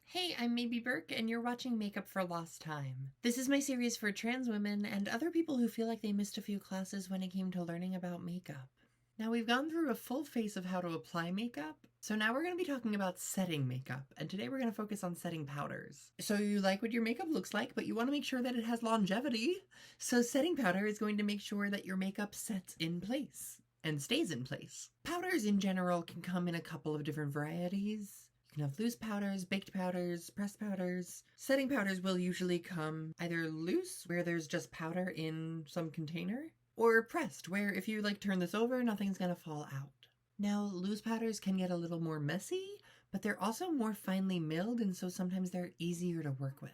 Hey, I'm Maybe Burke, and you're watching Makeup for Lost Time. This is my series for trans women and other people who feel like they missed a few classes when it came to learning about makeup. Now, we've gone through a full face of how to apply makeup, so now we're going to be talking about setting makeup, and today we're going to focus on setting powders. So you like what your makeup looks like, but you want to make sure that it has longevity. So setting powder is going to make sure that your makeup sets in place and stays in place. Powders in general can come in a couple of different varieties. You can have loose powders, baked powders, pressed powders. Setting powders will usually come either loose, where there's just powder in some container, or pressed, where if you turn this over, nothing's gonna fall out. Now, loose powders can get a little more messy, but they're also more finely milled, and so sometimes they're easier to work with.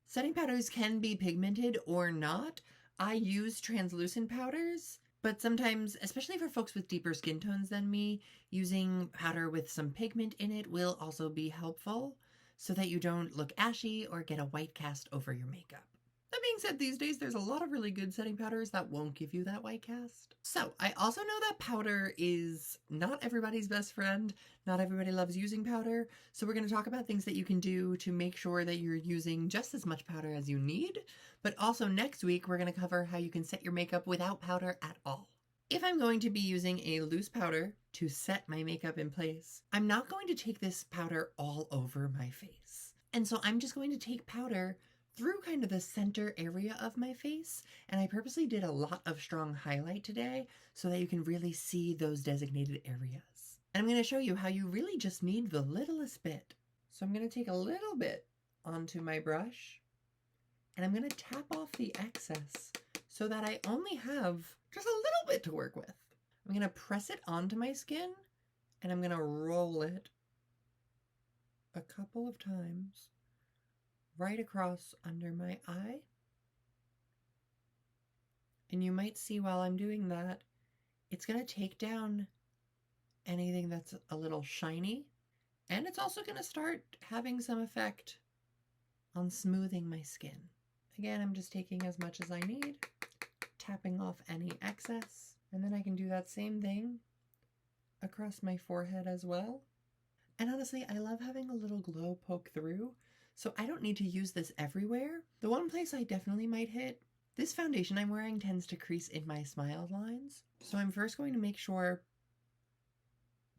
Setting powders can be pigmented or not. I use translucent powders, but sometimes, especially for folks with deeper skin tones than me, using powder with some pigment in it will also be helpful so that you don't look ashy or get a white cast over your makeup. That being said, these days there's a lot of really good setting powders that won't give you that white cast. So I also know that powder is not everybody's best friend. Not everybody loves using powder. So we're going to talk about things that you can do to make sure that you're using just as much powder as you need. But also next week, we're going to cover how you can set your makeup without powder at all. If I'm going to be using a loose powder to set my makeup in place, I'm not going to take this powder all over my face. And so I'm just going to take powder through kind of the center area of my face, and I purposely did a lot of strong highlight today so that you can really see those designated areas. And I'm going to show you how you really just need the littlest bit. So I'm going to take a little bit onto my brush, and I'm going to tap off the excess so that I only have just a little bit to work with. I'm going to press it onto my skin, and I'm going to roll it a couple of times right across under my eye. And you might see while I'm doing that, it's going to take down anything that's a little shiny, and it's also going to start having some effect on smoothing my skin. Again, I'm just taking as much as I need, tapping off any excess, and then I can do that same thing across my forehead as well. And honestly, I love having a little glow poke through, so I don't need to use this everywhere. The one place I definitely might hit, this foundation I'm wearing tends to crease in my smile lines. So I'm first going to make sure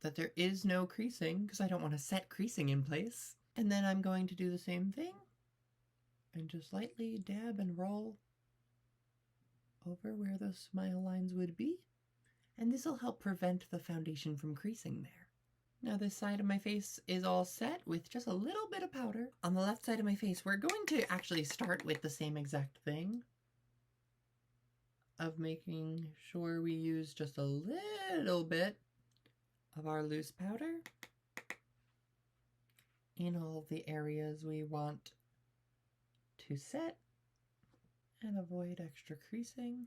that there is no creasing, because I don't want to set creasing in place. And then I'm going to do the same thing and just lightly dab and roll over where those smile lines would be. And this will help prevent the foundation from creasing there. Now this side of my face is all set with just a little bit of powder. On the left side of my face, we're going to actually start with the same exact thing of making sure we use just a little bit of our loose powder in all of the areas we want to set and avoid extra creasing.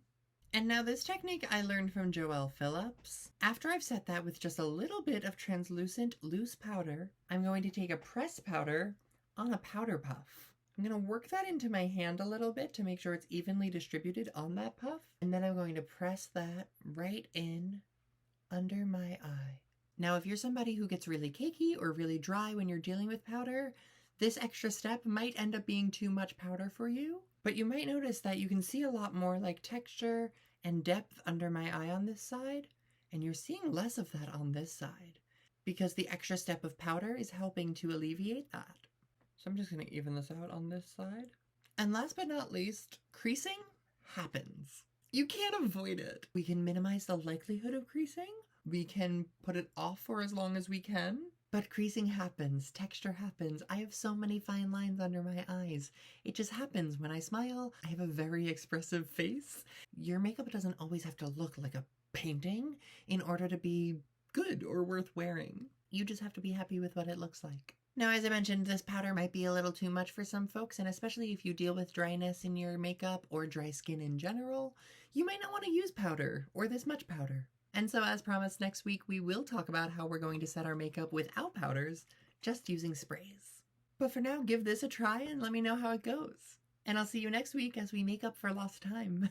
And now this technique I learned from Joelle Phillips. After I've set that with just a little bit of translucent loose powder, I'm going to take a pressed powder on a powder puff. I'm going to work that into my hand a little bit to make sure it's evenly distributed on that puff. And then I'm going to press that right in under my eye. Now, if you're somebody who gets really cakey or really dry when you're dealing with powder, this extra step might end up being too much powder for you. But you might notice that you can see a lot more texture and depth under my eye on this side, and you're seeing less of that on this side because the extra step of powder is helping to alleviate that. So I'm just going to even this out on this side. And last but not least, creasing happens. You can't avoid it. We can minimize the likelihood of creasing. We can put it off for as long as we can. But creasing happens, texture happens. I have so many fine lines under my eyes. It just happens when I smile. I have a very expressive face. Your makeup doesn't always have to look like a painting in order to be good or worth wearing. You just have to be happy with what it looks like. Now, as I mentioned, this powder might be a little too much for some folks, and especially if you deal with dryness in your makeup or dry skin in general, you might not want to use powder or this much powder. And so as promised, next week we will talk about how we're going to set our makeup without powders, just using sprays. But for now, give this a try and let me know how it goes. And I'll see you next week as we make up for lost time.